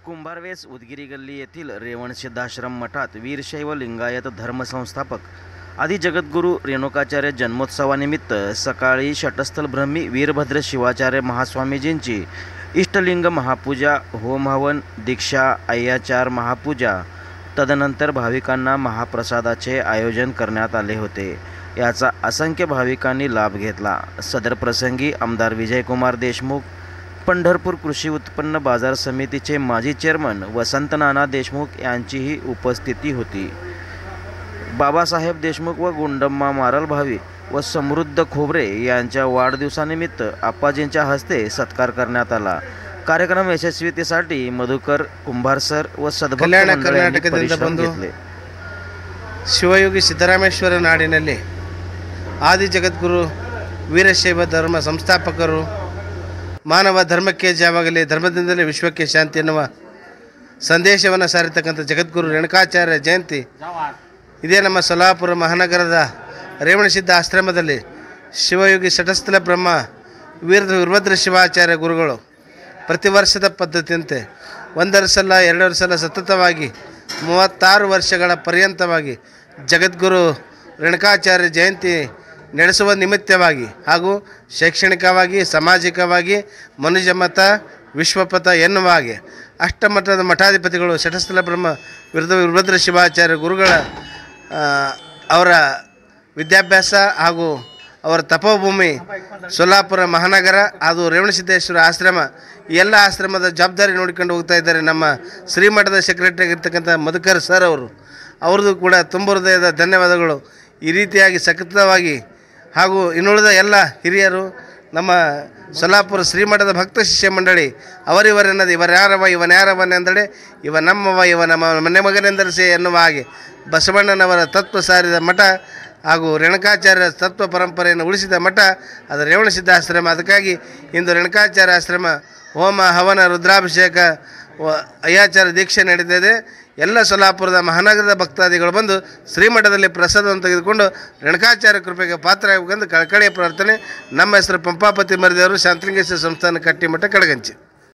कुंभारवेस उदगिरी गल्ली येथील रेवणसिद्धाश्रम मठात वीरशैव लिंगायत धर्मसंस्थापक आदि जगद्गुरू रेणुकाचार्य जन्मोत्सवानिमित्त सकाळी शटस्थल ब्रह्मी वीरभद्र शिवाचार्य महास्वामीजींची इष्टलिंग महापूजा, होम हवन, दीक्षा, अय्याचार महापूजा तदनंतर भाविकांना महाप्रसादाचे आयोजन करण्यात आले होते। याचा असंख्य भाविकांनी लाभ घेतला। सदर प्रसंगी आमदार विजयकुमार देशमुख, पंढरपूर कृषी उत्पन्न बाजार समितीचे माजी चेअरमन वसंत नाना देशमुख यांचीही उपस्थिती होती। बाबासाहेब देशमुख व गुंडम्मा मारल भावी व समृद्ध खोबरे यांच्या वाढदिवसानिमित्त आप्पाजींच्या हस्ते सत्कार करण्यात आला। कार्यक्रम यशस्वीतेसाठी मधुकर, कुंभार सर व सद्भक्त मंडळांनी परिश्रम घेतले। ಶಿವಯೋಗಿ ಸಿದ್ದರಾಮೇಶ್ವರ ನಾಡಿನಲ್ಲಿ ಆದಿ ಜಗದ್ಗುರು ವೀರಶೈವ ಧರ್ಮ ಸಂಸ್ಥಾಪಕರು ಮಾನವ ಧರ್ಮಕ್ಕೆ ಜಯವಾಗಲಿ, ಧರ್ಮದಿಂದಲೇ ವಿಶ್ವಕ್ಕೆ ಶಾಂತಿ ಎನ್ನುವ ಸಂದೇಶವನ್ನು ಸಾರಿರ್ತಕ್ಕಂಥ ಜಗದ್ಗುರು ರೇಣುಕಾಚಾರ್ಯ ಜಯಂತಿ ಇದೇ ನಮ್ಮ ಸೊಲ್ಲಾಪುರ ಮಹಾನಗರದ ರೇವಣಸಿದ್ಧ ಆಶ್ರಮದಲ್ಲಿ ಶಿವಯೋಗಿ ಶಟಸ್ಥಲ ಬ್ರಹ್ಮ ವೀರಭದ್ರ ಶಿವಾಚಾರ್ಯ ಗುರುಗಳು ಪ್ರತಿ ವರ್ಷದ ಪದ್ಧತಿಯಂತೆ ಒಂದರ ಸಲ ಎರಡರ ಸಲ ಸತತವಾಗಿ 36 ವರ್ಷಗಳ ಪರ್ಯಂತವಾಗಿ ಜಗದ್ಗುರು ರೇಣುಕಾಚಾರ್ಯ ಜಯಂತಿ ನಡೆಸುವ ನಿಮಿತ್ತವಾಗಿ ಹಾಗೂ ಶೈಕ್ಷಣಿಕವಾಗಿ, ಸಾಮಾಜಿಕವಾಗಿ ಮನುಜಮತ ವಿಶ್ವಪಥ ಎನ್ನುವ ಹಾಗೆ ಅಷ್ಟಮಠದ ಮಠಾಧಿಪತಿಗಳು ಶಟಸ್ಥಲ ಬ್ರಹ್ಮ ವೀರಭದ್ರ ಶಿವಾಚಾರ್ಯ ಗುರುಗಳ ಅವರ ವಿದ್ಯಾಭ್ಯಾಸ ಹಾಗೂ ಅವರ ತಪೋಭೂಮಿ ಸೊಲ್ಲಾಪುರ ಮಹಾನಗರ ಅದು ರೇವಣಸಿದ್ದೇಶ್ವರ ಆಶ್ರಮ ಎಲ್ಲ ಆಶ್ರಮದ ಜವಾಬ್ದಾರಿ ನೋಡಿಕೊಂಡು ಹೋಗ್ತಾ ಇದ್ದಾರೆ ನಮ್ಮ ಶ್ರೀಮಠದ ಸೆಕ್ರೆಟರಿ ಆಗಿರ್ತಕ್ಕಂಥ ಮಧುಕರ್ ಸರ್ ಅವ್ರದ್ದು ಕೂಡ ತುಂಬ ಹೃದಯದ ಧನ್ಯವಾದಗಳು। ಈ ರೀತಿಯಾಗಿ ಸತತವಾಗಿ ಹಾಗೂ ಇನ್ನುಳಿದ ಎಲ್ಲ ಹಿರಿಯರು ನಮ್ಮ ಸೊಲ್ಲಾಪುರ ಶ್ರೀಮಠದ ಭಕ್ತ ಶಿಷ್ಯ ಮಂಡಳಿ ಅವರಿವರೆನ್ನದು ಇವನ್ಯಾರವನೆಂದಡೆ ಇವ ನಮ್ಮವ ಇವ ನಮ್ಮ ಮನೆ ಮಗನೆಂದರಸೆ ಎನ್ನುವ ಹಾಗೆ ಬಸವಣ್ಣನವರ ತತ್ವ ಸಾರಿದ ಮಠ ಹಾಗೂ ರೇಣುಕಾಚಾರ್ಯ ತತ್ವ ಪರಂಪರೆಯನ್ನು ಉಳಿಸಿದ ಮಠ ಅದು ರೇವಣಸಿದ್ಧಾಶ್ರಮ। ಅದಕ್ಕಾಗಿ ಇಂದು ರೇಣುಕಾಚಾರ್ಯ ಆಶ್ರಮ ಹೋಮ ಹವನ ರುದ್ರಾಭಿಷೇಕ ಅಯ್ಯಾಚಾರ ದೀಕ್ಷೆ ನಡೀತಿದೆ। ಎಲ್ಲ ಸೊಲ್ಲಾಪುರದ ಮಹಾನಗರದ ಭಕ್ತಾದಿಗಳು ಬಂದು ಶ್ರೀಮಠದಲ್ಲಿ ಪ್ರಸಾದವನ್ನು ತೆಗೆದುಕೊಂಡು ರೇಣುಕಾಚಾರ್ಯ ಕೃಪೆಗೆ ಪಾತ್ರರಾಗಬೇಕೆಂದು ಕಳಕಳಿಯ ಪ್ರಾರ್ಥನೆ। ನಮ್ಮ ಹೆಸರು ಪಂಪಾಪತಿ ಮರಿದೇವರು, ಶಾಂತಲಿಂಗೇಶ್ವರ ಸಂಸ್ಥಾನ ಕಟ್ಟಿಮಠ ಕಡಗಂಚಿ।